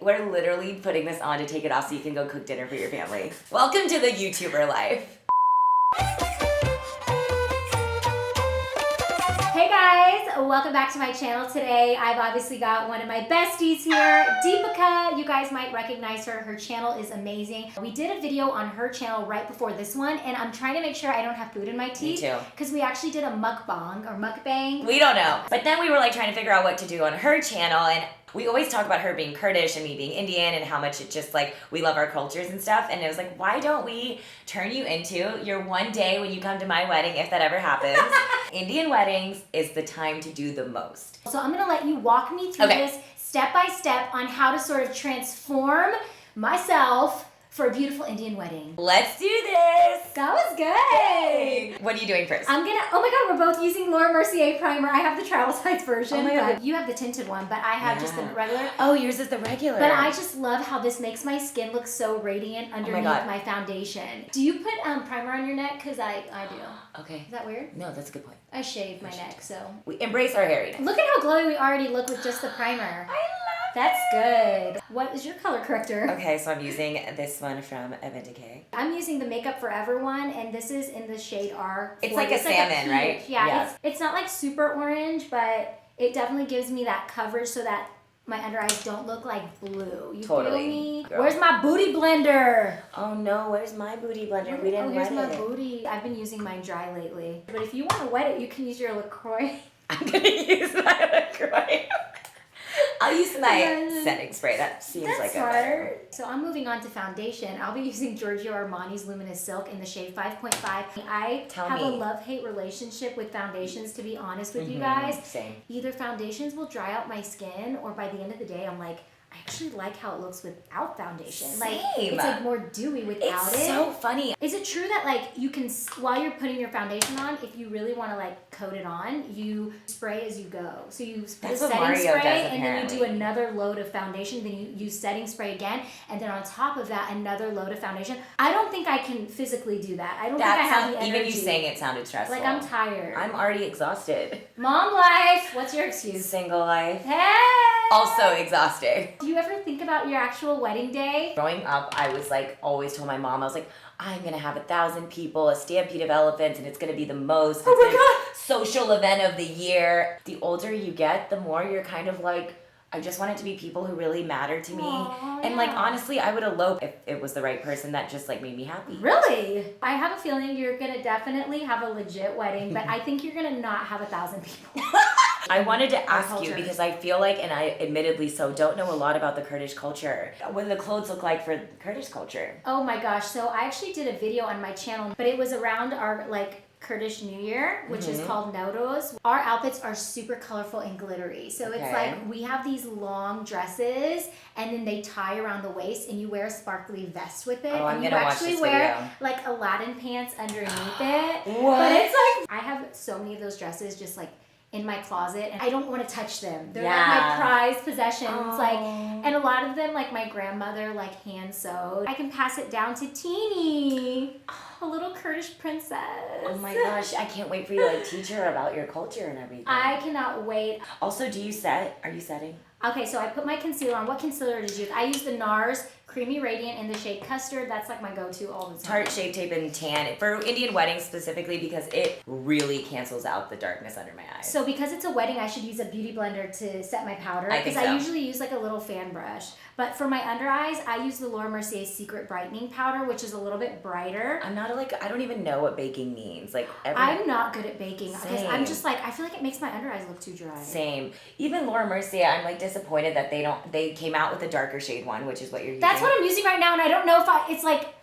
We're literally putting this on to take it off so you can go cook dinner for your family. Welcome to the YouTuber life. Hey guys, welcome back to my channel. Today I've obviously got one of my besties here, Deepica. You guys might recognize her. Her channel is amazing. We did a video on her channel right before this one, and I'm trying to make sure I don't have food in my teeth. Me too. Because we actually did a mukbang or mukbang. We don't know. But then we were like trying to figure out what to do on her channel, and we always talk about her being Kurdish and me being Indian and how much it just like we love our cultures and stuff. And it was like, why don't we turn you into your one day when you come to my wedding, if that ever happens. Indian weddings is the time to do the most. So I'm gonna let you walk me through this step by step on how to sort of transform myself for a beautiful Indian wedding. Let's do this. That was good. What are you doing first? I'm gonna, oh my god, we're both using Laura Mercier primer. I have the travel size version. Oh my god. You have the tinted one, but I have just the regular. Oh, yours is the regular. But I just love how this makes my skin look so radiant underneath my foundation. Do you put primer on your neck? Because I do. Okay. Is that weird? No, that's a good point. I shave my neck, so. We embrace our hairiness. Look at how glowy we already look with just the primer. That's good. What is your color corrector? Okay, so I'm using this one from Decay. I'm using the Makeup Forever one, and this is in the shade R. It's like a salmon, right? Yeah. It's not like super orange, but it definitely gives me that coverage so that my under eyes don't look like blue. You feel me? Girl. Where's my booty blender? Oh no, where's my booty blender? We didn't here's wet my it. booty. I've been using mine dry lately. But if you want to wet it, you can use your LaCroix. I'm gonna use my LaCroix. I'll use my setting spray. That seems like a better. So I'm moving on to foundation. I'll be using Giorgio Armani's Luminous Silk in the shade 5.5. I have a love-hate relationship with foundations, to be honest with you guys. Same. Either foundations will dry out my skin, or by the end of the day, I'm like, I actually like how it looks without foundation. Same. Like, it's like more dewy without it. It's so funny. Is it true that like you can, while you're putting your foundation on, if you really want to like coat it on, you spray as you go? So you put a setting spray and then you do another load of foundation, then you use setting spray again, and then on top of that, another load of foundation. I don't think I can physically do that. I don't think I have the energy. Even you saying it sounded stressful. Like, I'm tired. I'm already exhausted. Mom life. What's your excuse? Single life. Hey! Also exhausted. Do you ever think about your actual wedding day? Growing up, I was like, always told my mom, I was like, I'm gonna have 1,000 people, a stampede of elephants, and it's gonna be the most social event of the year. The older you get, the more you're kind of like, I just want it to be people who really matter to me. And like, honestly, I would elope if it was the right person that just like made me happy. Really? I have a feeling you're gonna definitely have a legit wedding, but I think you're gonna not have 1,000 people. I wanted to ask you because I feel like, and I admittedly don't know a lot about the Kurdish culture. What do the clothes look like for Kurdish culture? Oh my gosh, so I actually did a video on my channel, but it was around our like Kurdish New Year, which is called Nowruz. Our outfits are super colorful and glittery. So it's like we have these long dresses and then they tie around the waist and you wear a sparkly vest with it. Oh, and you actually wear like Aladdin pants underneath it. What? But it's like, I have so many of those dresses just like in my closet and I don't want to touch them. They're like my prized possessions. Like, and a lot of them like my grandmother like hand sewed. I can pass it down to Teeny, a little Kurdish princess. Oh my gosh, I can't wait for you to like teach her about your culture and everything. I cannot wait. Also, do you set? Are you setting? Okay, so I put my concealer on. What concealer did you use? I used the NARS Creamy Radiant in the shade Custard. That's like my go-to all the time. Tarte Shape Tape and Tan. For Indian weddings specifically because it really cancels out the darkness under my eyes. So because it's a wedding, I should use a beauty blender to set my powder. Because I usually use like a little fan brush. But for my under eyes, I use the Laura Mercier Secret Brightening Powder, which is a little bit brighter. I'm not I don't even know what baking means. Like I'm not good at baking because I'm just like, I feel like it makes my under eyes look too dry. Same. Even Laura Mercier, I'm like disappointed that they came out with a darker shade one, which is what you're using. That's what I'm using right now, and I don't know if it's like,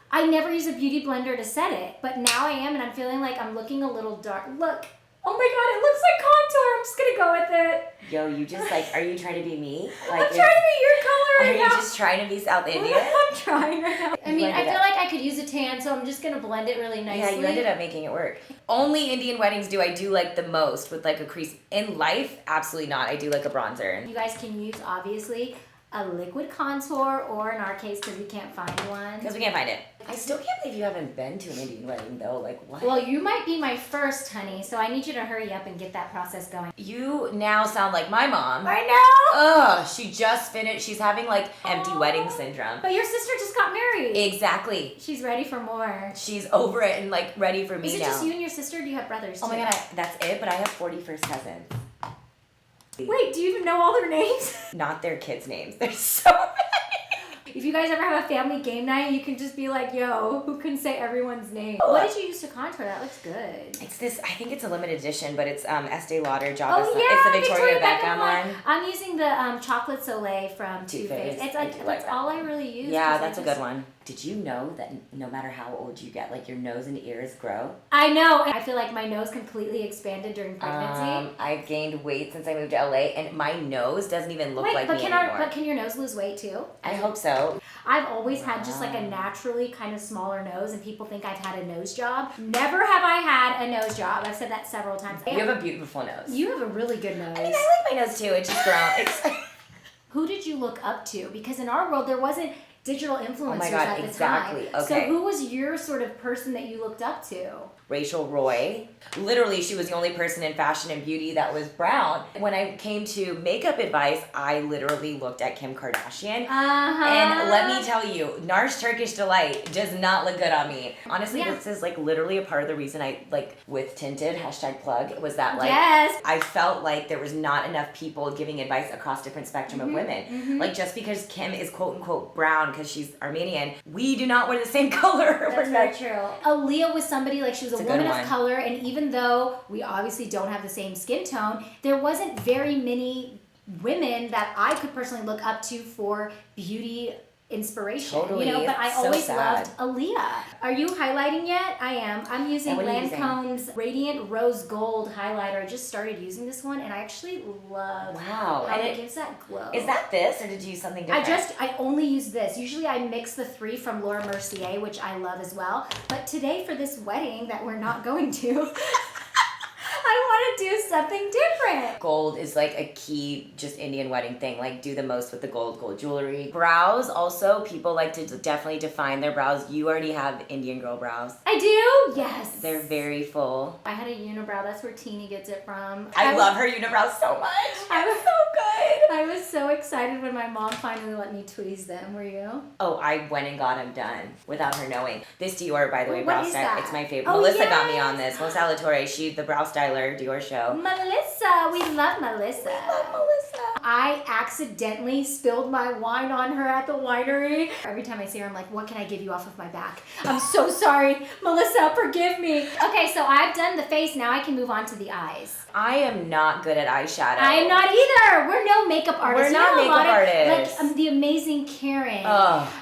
I never use a beauty blender to set it, but now I am, and I'm feeling like I'm looking a little dark. Look. Oh my god, it looks like contour. I'm just gonna go with it. Yo, you just like, are you trying to be me? Like, I'm trying to be your color right now. Are you just trying to be South Indian? I'm trying right now. I mean, I feel like I could use a tan, so I'm just gonna blend it really nicely. Yeah, you ended up making it work. Only Indian weddings do I do like the most with like a crease. In life, absolutely not. I do like a bronzer. You guys can use, obviously, a liquid contour, or in our case, because we can't find one. Because we can't find it. I still can't believe you haven't been to an Indian wedding though. Like what? Well, you might be my first, honey, so I need you to hurry up and get that process going. You now sound like my mom. I know! Ugh, she just finished. She's having like empty wedding syndrome. But your sister just got married. Exactly. She's ready for more. She's over it and like ready for me now. Is it just you and your sister, or do you have brothers too? Oh my god, that's it, but I have 41st cousins. Wait, do you even know all their names? Not their kids' names. There's so many. If you guys ever have a family game night, you can just be like, yo, who can say everyone's name? What did you use to contour? That looks good. It's this, I think it's a limited edition, but it's Estee Lauder Job. Oh yeah, it's the Victoria Beckham one. I'm using the Chocolate Soleil from Too Faced. It's like, that's all I really use. Yeah, that's a good one. Did you know that no matter how old you get, like your nose and ears grow? I know. I feel like my nose completely expanded during pregnancy. I've gained weight since I moved to LA, and my nose doesn't even look like me anymore. But can your nose lose weight too? I hope so. I've always had just like a naturally kind of smaller nose, and people think I've had a nose job. Never have I had a nose job. I've said that several times. You have a beautiful nose. You have a really good nose. I mean, I like my nose too. It's just grown. Who did you look up to? Because in our world, there wasn't digital influencers at the time. Okay. So who was your sort of person that you looked up to? Rachel Roy. Literally, she was the only person in fashion and beauty that was brown. When I came to makeup advice, I literally looked at Kim Kardashian. And let me tell you, Nars Turkish Delight does not look good on me. Honestly, this is like literally a part of the reason I like with tinted, #plug, was that like I felt like there was not enough people giving advice across different spectrum of women. Like just because Kim is quote unquote brown because she's Armenian, we do not wear the same color. That's very true. Aaliyah was somebody like she was a woman of color, and even though we obviously don't have the same skin tone, there wasn't very many women that I could personally look up to for beauty inspiration. Totally. You know, but I always loved Aaliyah. Are you highlighting yet? I am. I'm using Lancome's Radiant Rose Gold highlighter. I just started using this one, and I actually love how it gives that glow. Is that this, or did you use something different? I only use this. Usually I mix the 3 from Laura Mercier, which I love as well. But today for this wedding that we're not going to, I want to do something different. Gold is like a key just Indian wedding thing. Like do the most with the gold jewelry. Brows also, people like to definitely define their brows. You already have Indian girl brows. I do? Yes. They're very full. I had a unibrow. That's where Teeny gets it from. I love her unibrows so much. I was so good. I was so excited when my mom finally let me tweeze them. Were you? Oh, I went and got them done without her knowing. This Dior, by the way, brow style. It's my favorite. Oh, Melissa got me on this. Melissa Alatorre, she's the brow styler, Dior show. Melissa, we love Melissa. I accidentally spilled my wine on her at the winery. Every time I see her, I'm like, what can I give you off of my back? I'm so sorry. Melissa, forgive me. Okay, so I've done the face. Now I can move on to the eyes. I am not good at eyeshadow. I'm not either. We're no makeup artists. We're not makeup artists. Like the amazing Karen,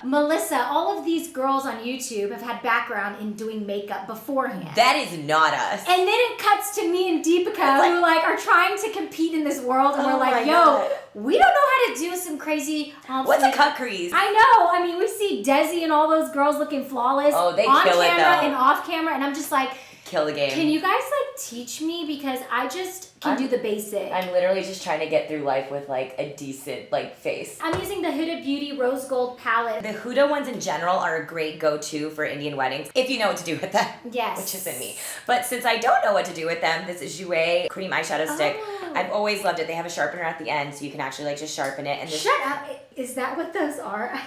Melissa, all of these girls on YouTube have had background in doing makeup beforehand. That is not us. And then it cuts to me and Deepica who like are trying to compete in this world, and we're like, yo, we don't know how to do some crazy. What's a cut crease? I know. I mean, we see Desi and all those girls looking flawless on kill camera and off camera, and I'm just like, kill the game. Can you guys like teach me, because I just can do the basic. I'm literally just trying to get through life with like a decent like face. I'm using the Huda Beauty Rose Gold palette. The Huda ones in general are a great go-to for Indian weddings if you know what to do with them. Yes. Which isn't me. But since I don't know what to do with them, this is Jouer cream eyeshadow stick. I've always loved it. They have a sharpener at the end, so you can actually like just sharpen it. And Shut up! Is that what those are?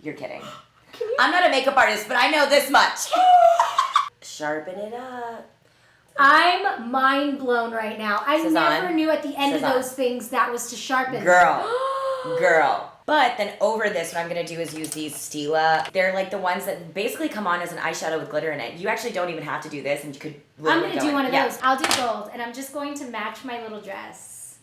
You're kidding. I'm not a makeup artist, but I know this much. Sharpen it up. I'm mind blown right now. I Sazan. never knew at the end of those things that was to sharpen. Girl. But then over this, what I'm going to do is use these STILA. They're like the ones that basically come on as an eyeshadow with glitter in it. You actually don't even have to do this, and you could I'm going to do one of those. I'll do gold, and I'm just going to match my little dress.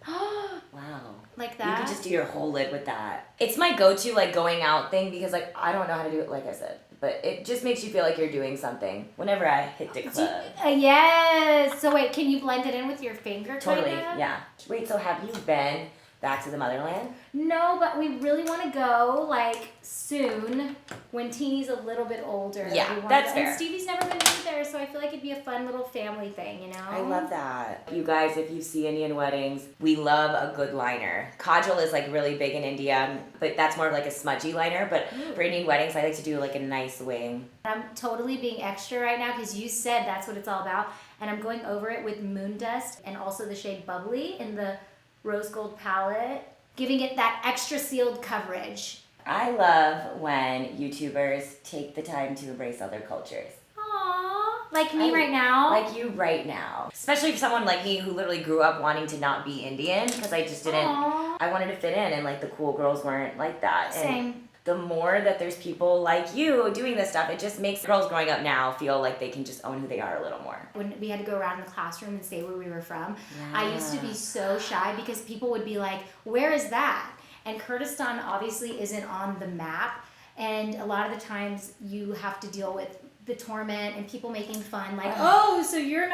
Wow. Like that? You could just do your whole lid with that. It's my go-to like going out thing because like I don't know how to do it like I said. But it just makes you feel like you're doing something whenever I hit the club. Yes. So wait, can you blend it in with your finger? Totally, yeah. Wait, so have you been back to the motherland? No, but we really want to go like soon when Teeny's a little bit older. Yeah, that's fair. And Stevie's never been either, so I feel like it'd be a fun little family thing, you know? I love that. You guys, if you see Indian weddings, we love a good liner. Kajal is like really big in India, but that's more of like a smudgy liner. But for Indian weddings, I like to do like a nice wing. I'm totally being extra right now because you said that's what it's all about. And I'm going over it with Moon Dust and also the shade Bubbly in the Rose Gold palette, giving it that extra sealed coverage. I love when YouTubers take the time to embrace other cultures. Aww. Like me right now? Like you right now. Especially for someone like me who literally grew up wanting to not be Indian because I just didn't, I wanted to fit in and like the cool girls weren't like that. Same. And the more that there's people like you doing this stuff, it just makes girls growing up now feel like they can just own who they are a little more. When we had to go around in the classroom and say where we were from, I used to be so shy because people would be like, where is that? And Kurdistan obviously isn't on the map. And a lot of the times you have to deal with the torment and people making fun, like, oh, so you're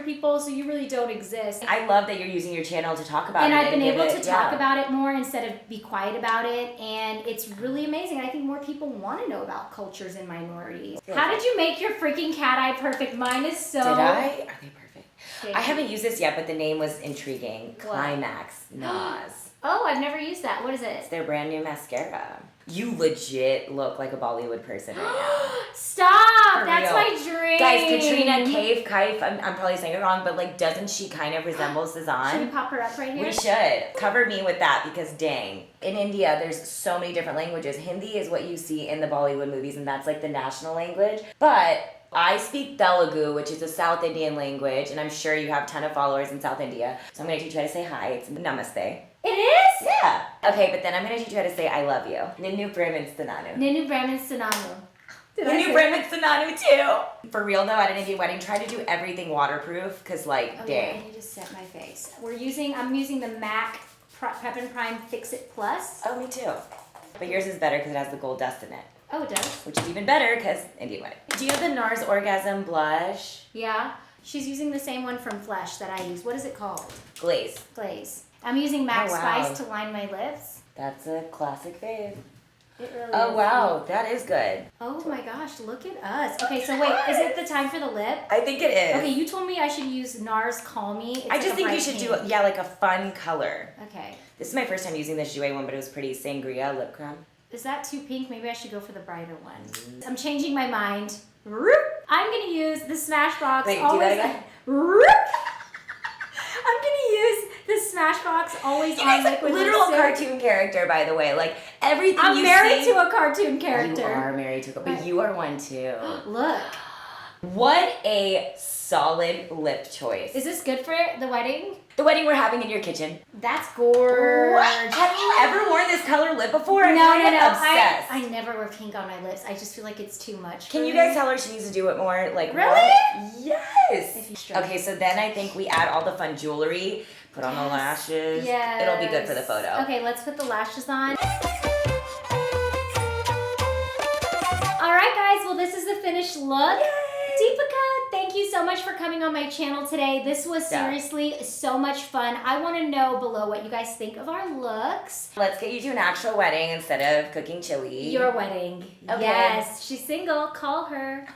people, so you really don't exist. I love that you're using your channel to talk about and it. I've been able to talk about it more instead of be quiet about it, and it's really amazing. I think more people want to know about cultures and minorities. How did you make your freaking cat eye perfect? Mine is so... Did I? Are they perfect? Thank I haven't used this yet, but the name was intriguing. What? Climax Nas. Oh, I've never used that. What is It's it? their brand new mascara. You legit look like a Bollywood person right now. Stop! For That's real. my dream. Guys, Kaif, I'm probably saying it wrong, but like, doesn't she kind of resemble Sazan? Should we pop her up right here? We should. Cover me with that because dang. In India, there's so many different languages. Hindi is what you see in the Bollywood movies, and that's like the national language. But I speak Telugu, which is a South Indian language, and I'm sure you have a ton of followers in South India. So I'm going to teach you how to say hi. It's namaste. It is? Yeah. Okay, but then I'm going to teach you how to say I love you. Ninu Brahmin Stananu. Ninu Brahmin Sanamu. Ninu Brahmin Stananu too. For real though, at an Indian wedding, try to do everything waterproof, because like, Oh, dang. yeah, I need to set my face. I'm using the MAC Prep and Prime Fix It Plus. Oh, me too. But yours is better because it has the gold dust in it. Oh, it does? Which is even better because Indian wedding. Do you have the NARS Orgasm blush? Yeah. She's using the same one from Flesh that I use. What is it called? Glaze. Glaze. I'm using MAC Oh, wow. Spice to line my lips. That's a classic fave. It really is. Oh, wow. That is good. Oh my gosh, look at us. Okay, so wait, is it the time for the lip? I think it is. Okay, you told me I should use NARS Call Me. It's I just like a think you bright should pink. do, yeah, like a fun color. Okay. This is my first time using this Jouer one, but it was pretty sangria lip cream. Is that too pink? Maybe I should go for the brighter one. I'm changing my mind. I'm going to use the Smashbox. Wait, do that again? I'm going to use the Smashbox Always On Liquid He's a literal Lipstick. cartoon character, by the way. Like, everything I'm you married see... to a cartoon character. You are married to a... But you are one, too. Look. What a solid lip choice. Is this good for the wedding? The wedding we're having in your kitchen. That's gorgeous. What? Have you ever worn this color lip before? I'm No. obsessed. I never wear pink on my lips. I just feel like it's too much. Can you guys tell her she needs to do it more? Like, really? What? Yes. If you struggle. Okay, so then I think we add all the fun jewelry, put on the lashes. Yes. It'll be good for the photo. Okay, let's put the lashes on. All right, guys. Well, this is the finished look. Yay. Deepica, thank you so much for coming on my channel today. This was seriously so much fun. I want to know below what you guys think of our looks. Let's get you to an actual wedding instead of cooking chili. Your wedding. Okay. Yes, she's single. Call her.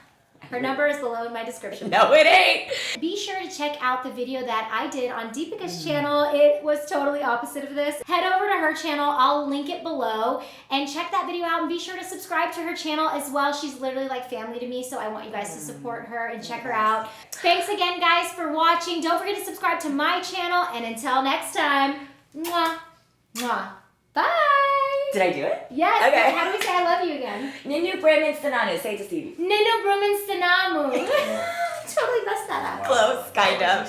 Her number is below in my description. No, it ain't. Be sure to check out the video that I did on Deepica's channel. It was totally opposite of this. Head over to her channel. I'll link it below. And check that video out and be sure to subscribe to her channel as well. She's literally like family to me, so I want you guys to support her and check her out. Thanks again, guys, for watching. Don't forget to subscribe to my channel. And until next time, mwah, mwah. Bye. Did I do it? Yes. Okay. How do we say I love you again? Ninu Brahmin Stananu. Say it to Stevie. Nino Brumin Stanamu. Totally messed that up. Close, kind of.